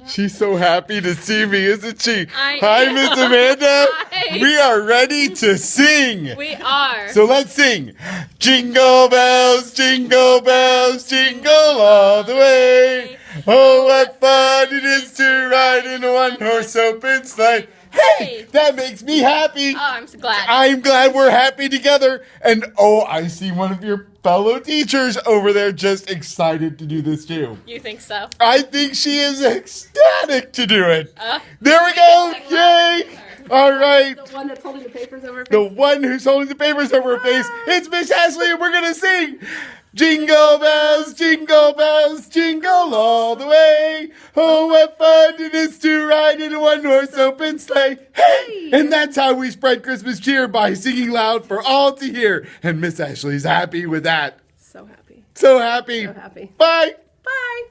She's so happy to see me, isn't she? I Hi, am. Miss Amanda. Hi. We are ready to sing. We are. So let's sing. Jingle bells, jingle all the way. Oh, what fun it is to ride in a one-horse open sleigh. Hey, that makes me happy. Oh, I'm so glad. I'm glad we're happy together. And oh, I see one of your fellow teachers over there just excited to do this too. You think so? I think she is ecstatic to do it. There we go. Yay. All right. The one that's holding the papers over her face. The one who's holding the papers over her face. It's Miss Ashley, and we're going to sing. Jingle bells, jingle all the way. Oh, what fun it is to ride in a one-horse open sleigh. Hey! And that's how we spread Christmas cheer, by singing loud for all to hear. And Miss Ashley's happy with that. So happy. So happy. So happy. Bye. Bye.